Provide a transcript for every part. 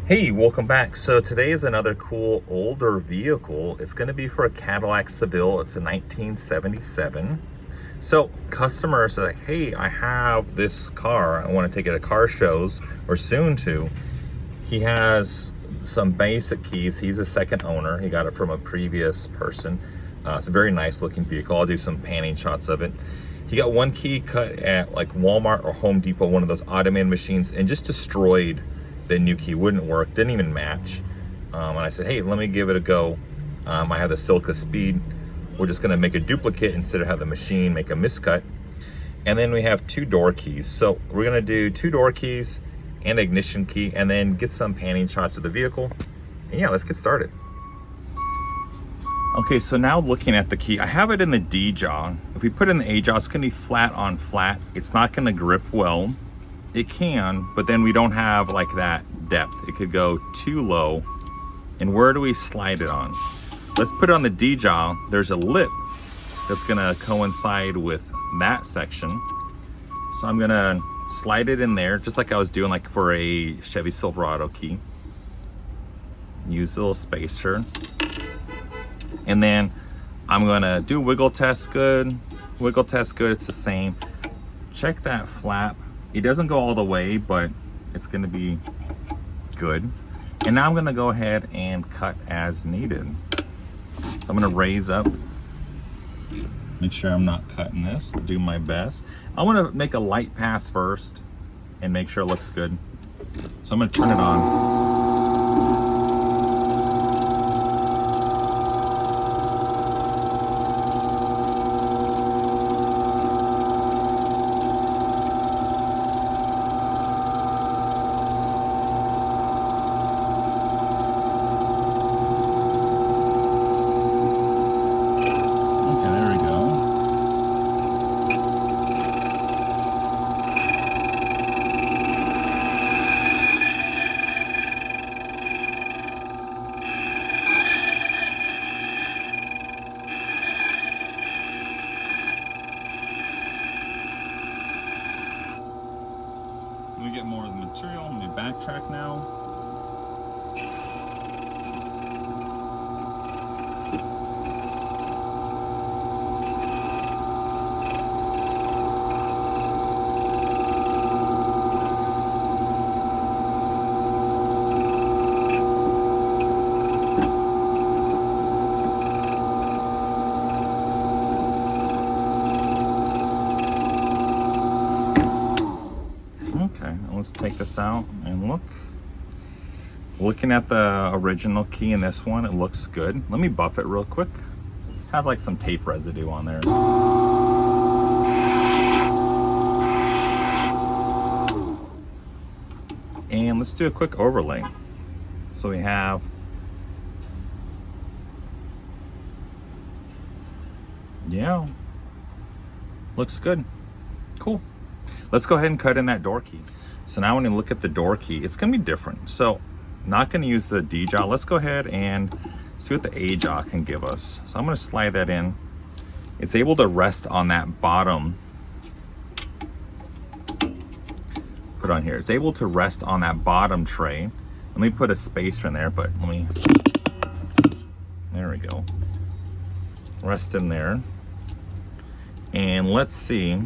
Hey, welcome back. So today is another cool older vehicle. It's going to be for a Cadillac Seville. It's a 1977. So customers are like, hey, I have this car. I want to take it to car shows or soon to. He has some basic keys. He's a second owner. He got it from a previous person. It's a very nice looking vehicle. I'll do some panning shots of it. He got one key cut at like Walmart or Home Depot, one of those automated machines, and just destroyed. The new key wouldn't work, didn't even match. And I said, hey, let me give it a go. I have the Silka Speed. We're just gonna make a duplicate instead of have the machine make a miscut. And then we have two door keys. So we're gonna do two door keys and ignition key and then get some panning shots of the vehicle. And yeah, let's get started. Okay, so now looking at the key, I have it in the D jaw. If we put it in the A jaw, it's gonna be flat on flat. It's not gonna grip well. It can, but then we don't have like that depth. It could go too low. And where do we slide it on? Let's put it on the D jaw. There's a lip that's gonna coincide with that section. So I'm gonna slide it in there, just like I was doing like for a Chevy Silverado key. Use a little spacer. And then I'm gonna do wiggle test good. Wiggle test good, it's the same. Check that flap. It doesn't go all the way, but it's gonna be good. And now I'm gonna go ahead and cut as needed. So I'm gonna raise up, make sure I'm not cutting this, do my best. I wanna make a light pass first and make sure it looks good. So I'm gonna turn it on. Let me get more of the material. Let me backtrack now. Okay, let's take this out and look. Looking at the original key in this one, it looks good. Let me buff it real quick. It has like some tape residue on there. And let's do a quick overlay. So we have looks good. Cool. Let's go ahead and cut in that door key. So now when you look at the door key, it's gonna be different. So not gonna use the D jaw. Let's go ahead and see what the A jaw can give us. So I'm gonna slide that in. It's able to rest on that bottom. Put on here. It's able to rest on that bottom tray. Let me put a spacer in there, but there we go. Rest in there. And let's see.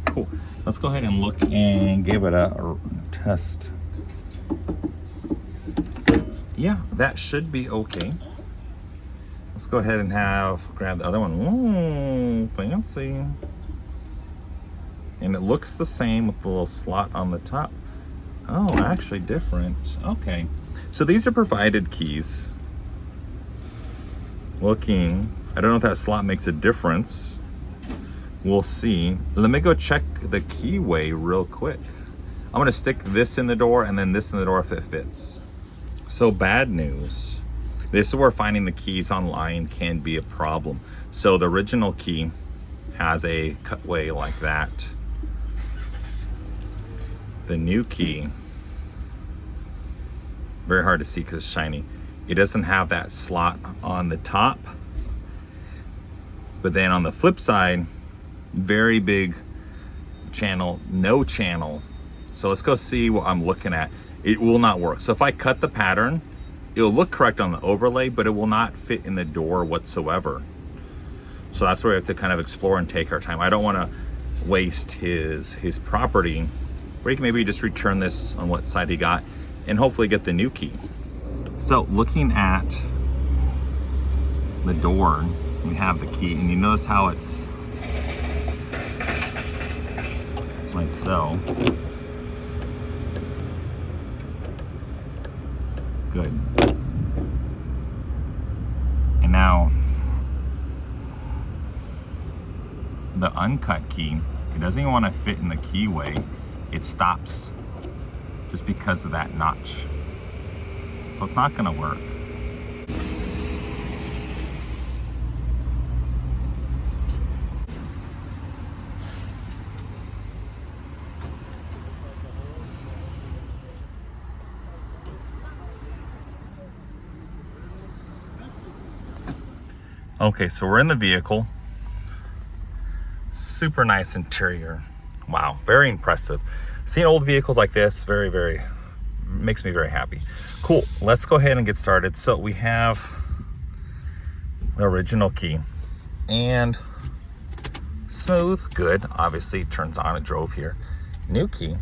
Cool. Let's go ahead and look and give it a test. Yeah, that should be okay. Let's go ahead and grab the other one. Ooh, fancy. And it looks the same with the little slot on the top. Oh, actually different. Okay. So these are provided keys. Looking, I don't know if that slot makes a difference. We'll see. Let me go check the keyway real quick. I'm gonna stick this in the door and then this in the door if it fits. So bad news. This is where finding the keys online can be a problem. So the original key has a cutway like that. The new key, very hard to see because it's shiny. It doesn't have that slot on the top. But then on the flip side, very big channel, no channel So let's go see what I'm looking at. It will not work. So if I cut the pattern, it'll look correct on the overlay, but it will not fit in the door whatsoever. So that's where we have to kind of explore and take our time. I don't want to waste his property. We can maybe just return this on what side he got and hopefully get the new key. So looking at the door, we have the key, and you notice how it's like so. Good. And now the uncut key, it doesn't even want to fit in the keyway. It stops just because of that notch. So it's not going to work. Okay, so we're in the vehicle. Super nice interior. Wow, very impressive. Seeing old vehicles like this, very, makes me very happy. Cool, let's go ahead and get started. So we have the original key and smooth, good. Obviously, it turns on, it drove here. New key.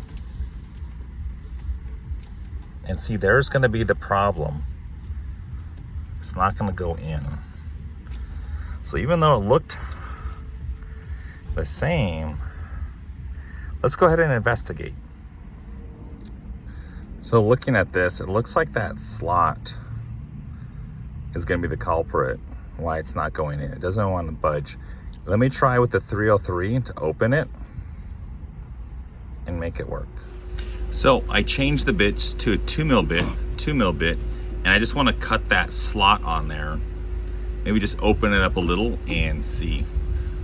And see, there's gonna be the problem. It's not gonna go in. So even though it looked the same, let's go ahead and investigate. So looking at this, it looks like that slot is going to be the culprit why it's not going in. It doesn't want to budge. Let me try with the 303 to open it and make it work. So I changed the bits to a 2 mil bit, and I just want to cut that slot on there. Maybe just open it up a little and see.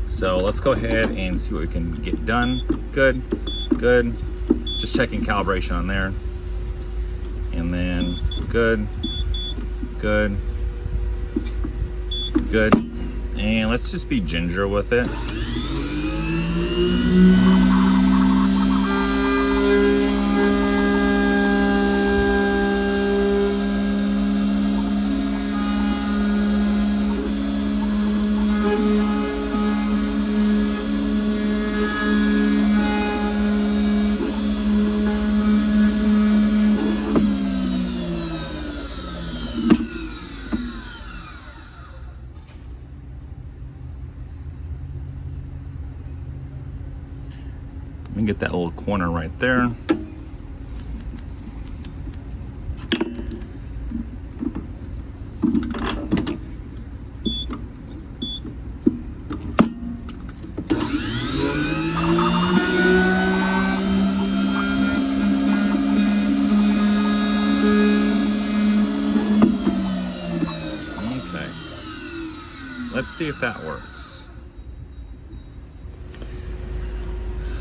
So let's go ahead and see what we can get done. Good. Just checking calibration on there. And then good. And let's just be ginger with it. Let me get that little corner right there. Okay. Let's see if that works.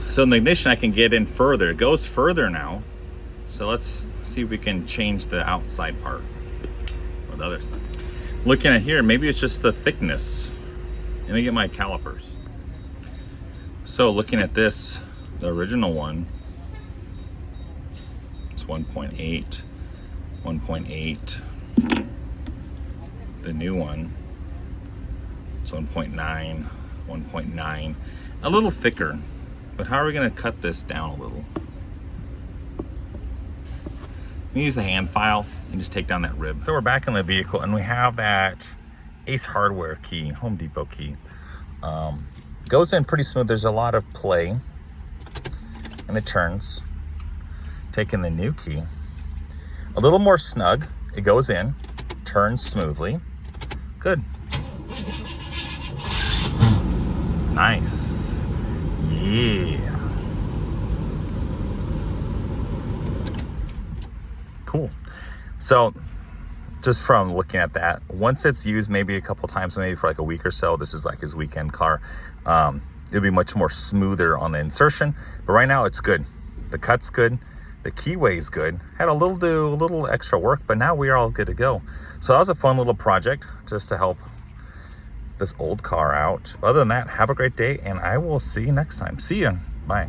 So in the ignition, I can get in further. It goes further now. So let's see if we can change the outside part or the other side. Looking at here, maybe it's just the thickness. Let me get my calipers. So looking at this, the original one, it's 1.8, 1.8. The new one, it's 1.9, 1.9. A little thicker. But how are we going to cut this down a little? We use a hand file and just take down that rib. So we're back in the vehicle and we have that Ace Hardware key, Home Depot key. Goes in pretty smooth. There's a lot of play and it turns. Taking the new key, a little more snug. It goes in, turns smoothly. Good. Nice. Yeah. Cool. So just from looking at that, once it's used maybe a couple times, maybe for like a week or so, this is like his weekend car, it'll be much more smoother on the insertion. But right now it's good. The cut's good. The keyway is good. Had a little extra work, but now we are all good to go. So that was a fun little project just to help this old car out. Other than that, have a great day, and I will see you next time. See ya. Bye.